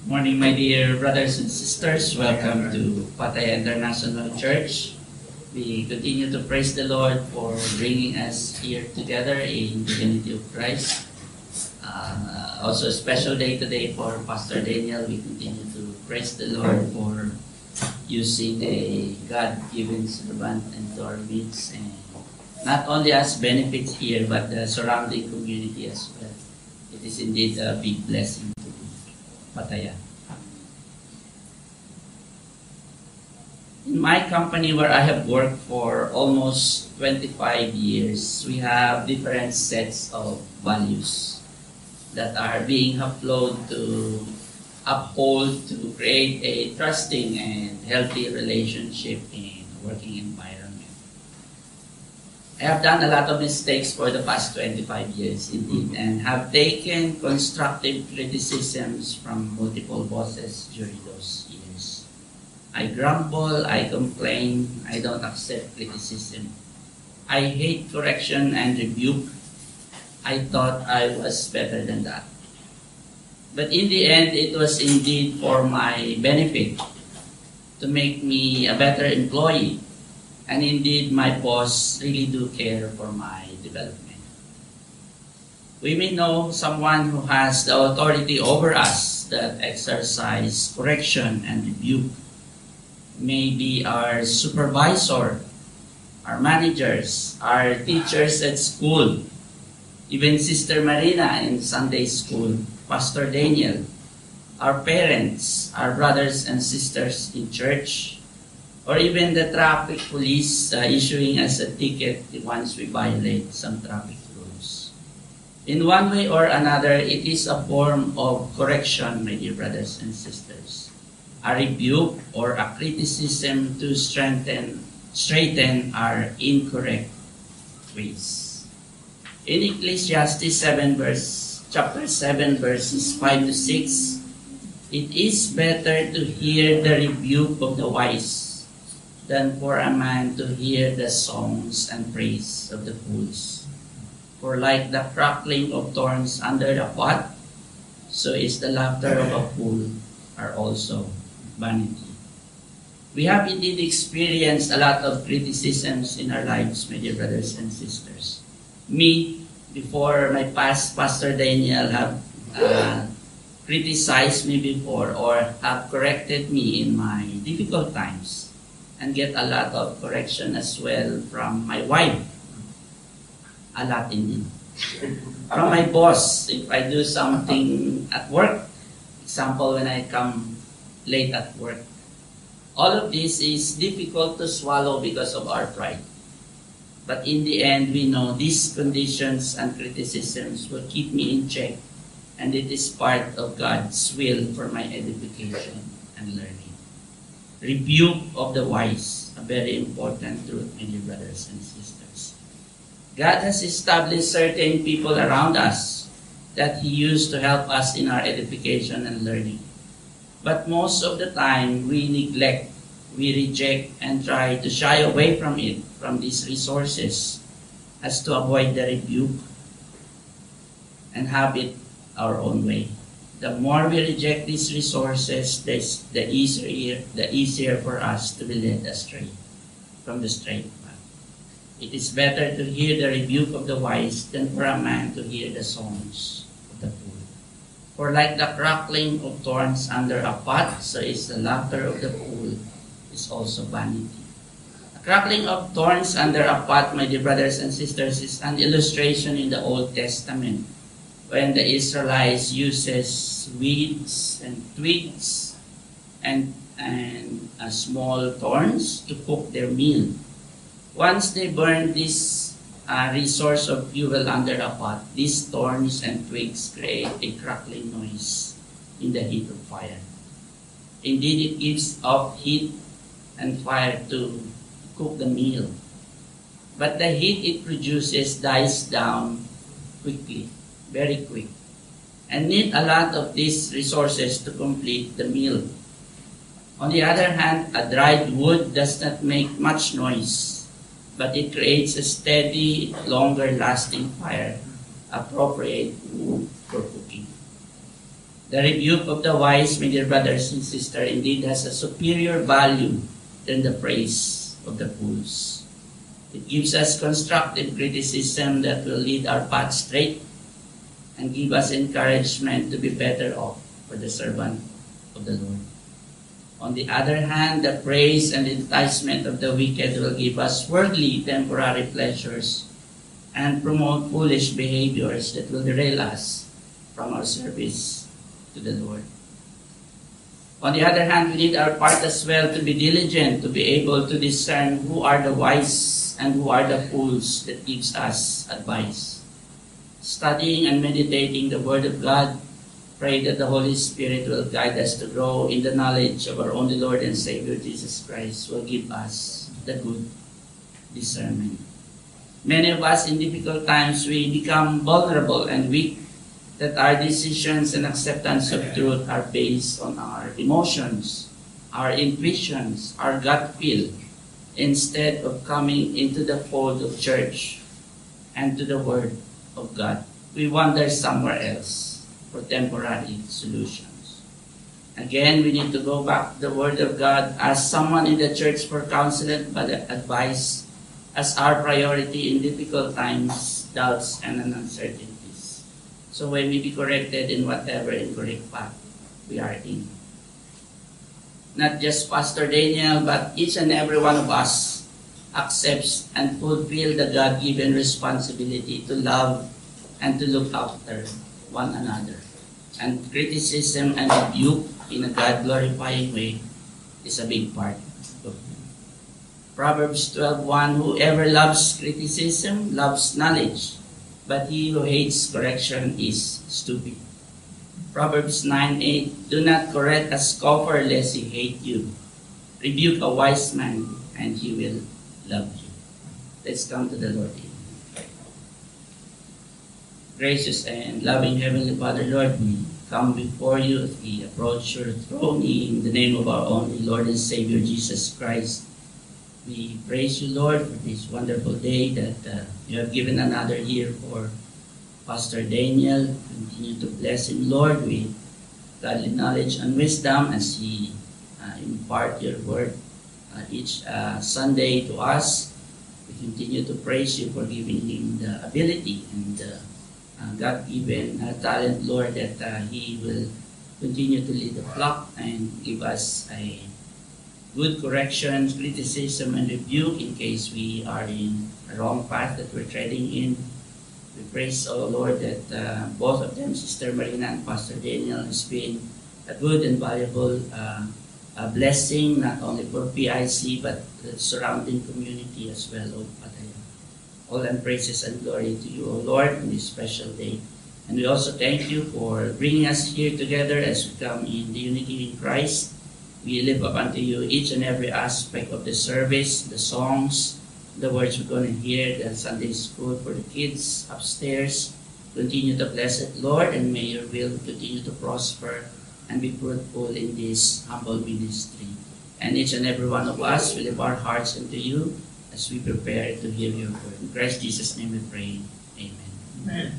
Morning, my dear brothers and sisters. Welcome to Pattaya International Church. We continue to praise the Lord for bringing us here together in the unity of Christ. Also a special day today for Pastor Daniel. We continue to praise the Lord for using a God-given servant into our midst, and not only us benefits here, but the surrounding community as well. It is indeed a big blessing to Pattaya. In my company where I have worked for almost 25 years, we have different sets of values that are being uploaded to uphold to create a trusting and healthy relationship in working environment. I have done a lot of mistakes for the past 25 years indeed, and have taken constructive criticisms from multiple bosses during those years. I grumble, I complain, I don't accept criticism. I hate correction and rebuke. I thought I was better than that. But in the end, it was indeed for my benefit to make me a better employee. And indeed, my boss really do care for my development. We may know someone who has the authority over us that exercise correction and rebuke. Maybe our supervisor, our managers, our teachers at school, even Sister Marina in Sunday school, Pastor Daniel, our parents, our brothers and sisters in church, or even the traffic police issuing us a ticket once we violate some traffic rules. In one way or another, it is a form of correction, my dear brothers and sisters. A rebuke or a criticism to straighten our incorrect ways. In Ecclesiastes chapter 7, verses 5 to 6, it is better to hear the rebuke of the wise than for a man to hear the songs and praise of the fools. For like the crackling of thorns under the pot, so is the laughter of a fool are also vanity. We have indeed experienced a lot of criticisms in our lives, my dear brothers and sisters. Me, before my past, Pastor Daniel have criticized me before or have corrected me in my difficult times, and get a lot of correction as well from my wife. A lot indeed. From my boss, if I do something at work, example when I come late at work. All of this is difficult to swallow because of our pride. But in the end, we know these conditions and criticisms will keep me in check, and it is part of God's will for my edification and learning. Rebuke of the wise, a very important truth, my dear brothers and sisters. God has established certain people around us that He used to help us in our edification and learning. But most of the time, we neglect, we reject, and try to shy away from it, from these resources, as to avoid the rebuke and have it our own way. The more we reject these resources, the easier for us to be led astray from the straight path. It is better to hear the rebuke of the wise than for a man to hear the songs of the fool. For like the crackling of thorns under a pot, so is the laughter of the fool is also vanity. The crackling of thorns under a pot, my dear brothers and sisters, is an illustration in the Old Testament when the Israelites uses weeds and twigs and small thorns to cook their meal. Once they burn this resource of fuel under a pot, these thorns and twigs create a crackling noise in the heat of fire. Indeed, it gives off heat and fire to cook the meal. But the heat it produces dies down quickly, very quick, and need a lot of these resources to complete the meal. On the other hand, a dried wood does not make much noise, but it creates a steady, longer-lasting fire, appropriate for cooking. The rebuke of the wise, my dear brothers and sisters, indeed has a superior value than the praise of the fools. It gives us constructive criticism that will lead our path straight and give us encouragement to be better off for the servant of the Lord. On the other hand, the praise and enticement of the wicked will give us worldly, temporary pleasures and promote foolish behaviors that will derail us from our service to the Lord. On the other hand, we need our part as well to be diligent, to be able to discern who are the wise and who are the fools that gives us advice. Studying and meditating the Word of God, pray that the Holy Spirit will guide us to grow in the knowledge of our only Lord and Savior Jesus Christ, will give us the good discernment. Many of us in difficult times, we become vulnerable and weak, that our decisions and acceptance of truth are based on our emotions, our intuitions, our gut feel, instead of coming into the fold of church and to the Word of God. We wander somewhere else for temporary solutions. Again, we need to go back to the Word of God, ask someone in the church for counsel and advice as our priority in difficult times, doubts, and uncertainties. So we may be corrected in whatever incorrect path we are in. Not just Pastor Daniel, but each and every one of us accepts and fulfill the God-given responsibility to love and to look after one another. And criticism and rebuke in a God-glorifying way is a big part of it. Proverbs 12:1, whoever loves criticism loves knowledge, but he who hates correction is stupid. Proverbs 9:8, do not correct a scoffer lest he hate you. Rebuke a wise man and he will love you. Let's come to the Lord. Gracious and loving Heavenly Father, Lord, we come before you as we approach your throne in the name of our only Lord and Savior Jesus Christ. We praise you, Lord, for this wonderful day that you have given another year for Pastor Daniel. Continue to bless him, Lord, with godly knowledge and wisdom as he impart your word each Sunday to us. We continue to praise you for giving him the ability and God-given talent, Lord, that he will continue to lead the flock and give us a good correction, criticism, and rebuke in case we are in a wrong path that we're treading in. We praise, oh Lord, that both of them, Sister Marina and Pastor Daniel, has been a good and valuable blessing, not only for PIC, but the surrounding community as well, O Pataya. All and praises and glory to you, O Lord, on this special day. And we also thank you for bringing us here together as we come in the unity in Christ. We lift up unto you each and every aspect of the service, the songs, the words we're going to hear, the Sunday school for the kids upstairs. Continue to bless it, Lord, and may your will continue to prosper and be fruitful in this humble ministry. And each and every one of us will lift our hearts unto you as we prepare to hear your word. In Christ Jesus' name we pray. Amen. Amen.